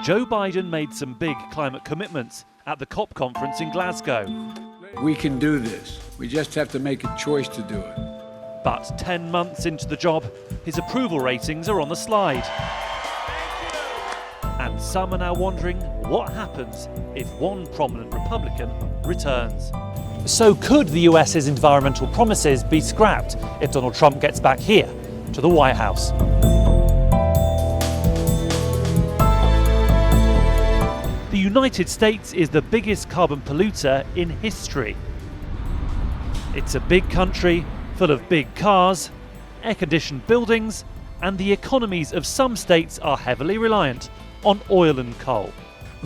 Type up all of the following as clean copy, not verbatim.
Joe Biden made some big climate commitments at the COP conference in Glasgow. We can do this. We just have to make a choice to do it. But 10 months into the job, his approval ratings are on the slide. And some are now wondering what happens if one prominent Republican returns. So could the US's environmental promises be scrapped if Donald Trump gets back here to the White House? The United States is the biggest carbon polluter in history. It's a big country full of big cars, air-conditioned buildings, and the economies of some states are heavily reliant on oil and coal.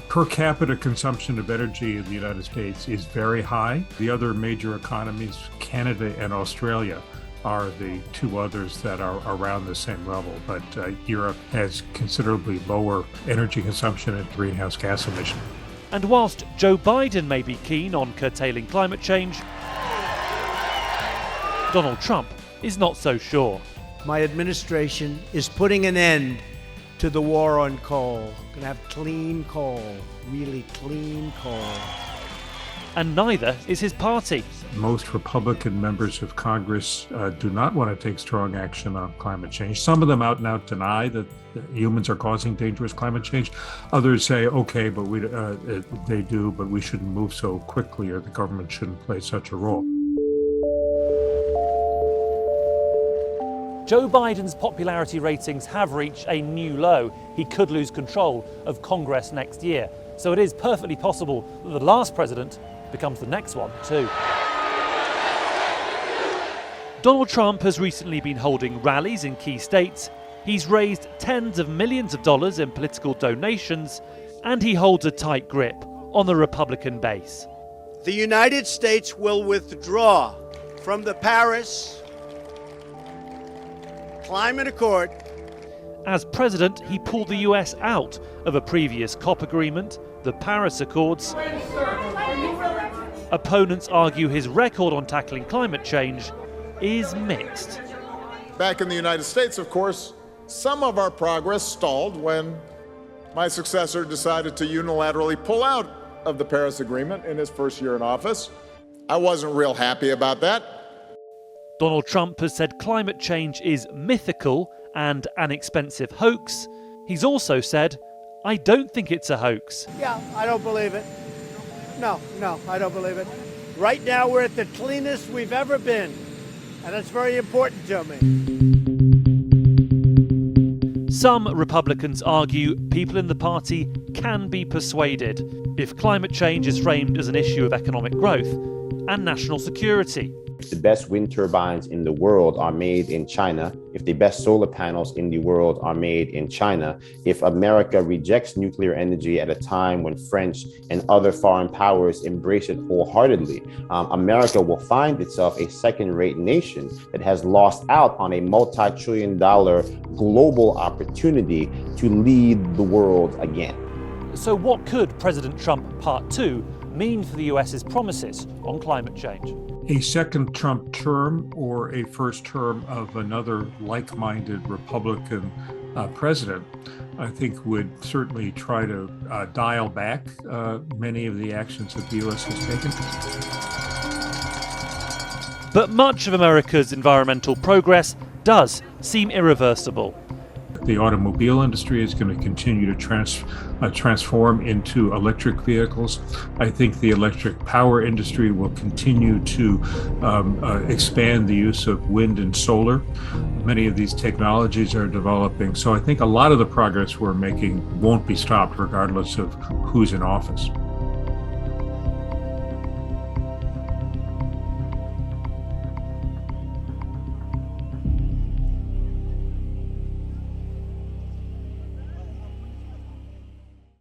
Per capita consumption of energy in the United States is very high. The other major economies, Canada and Australia, are the two others that are around the same level. But Europe has considerably lower energy consumption and greenhouse gas emissions. And whilst Joe Biden may be keen on curtailing climate change, Donald Trump is not so sure. My administration is putting an end to the war on coal. Gonna have clean coal, really clean coal. And neither is his party. Most Republican members of Congress do not want to take strong action on climate change. Some of them out and out deny that humans are causing dangerous climate change. Others say, okay, but they do, but we shouldn't move so quickly, or the government shouldn't play such a role. Joe Biden's popularity ratings have reached a new low. He could lose control of Congress next year. So it is perfectly possible that the last president becomes the next one too. Donald Trump has recently been holding rallies in key states. He's raised tens of millions of dollars in political donations, and he holds a tight grip on the Republican base. The United States will withdraw from the Paris Climate Accord. As president, he pulled the US out of a previous COP agreement, the Paris Accords. Opponents argue his record on tackling climate change is mixed. Back in the United States, of course, some of our progress stalled when my successor decided to unilaterally pull out of the Paris Agreement in his first year in office. I wasn't real happy about that. Donald Trump has said climate change is mythical and an expensive hoax. He's also said, I don't think it's a hoax. Yeah, I don't believe it. No, I don't believe it. Right now we're at the cleanest we've ever been, and that's very important to me. Some Republicans argue people in the party can be persuaded if climate change is framed as an issue of economic growth and national security. If the best wind turbines in the world are made in China, if the best solar panels in the world are made in China, if America rejects nuclear energy at a time when French and other foreign powers embrace it wholeheartedly, America will find itself a second-rate nation that has lost out on a multi-trillion-dollar global opportunity to lead the world again. So what could President Trump Part 2 mean for the US's promises on climate change? A second Trump term or a first term of another like-minded Republican president, I think, would certainly try to dial back many of the actions that the U.S. has taken. But much of America's environmental progress does seem irreversible. The automobile industry is going to continue to transform into electric vehicles. I think the electric power industry will continue to expand the use of wind and solar. Many of these technologies are developing. So I think a lot of the progress we're making won't be stopped regardless of who's in office.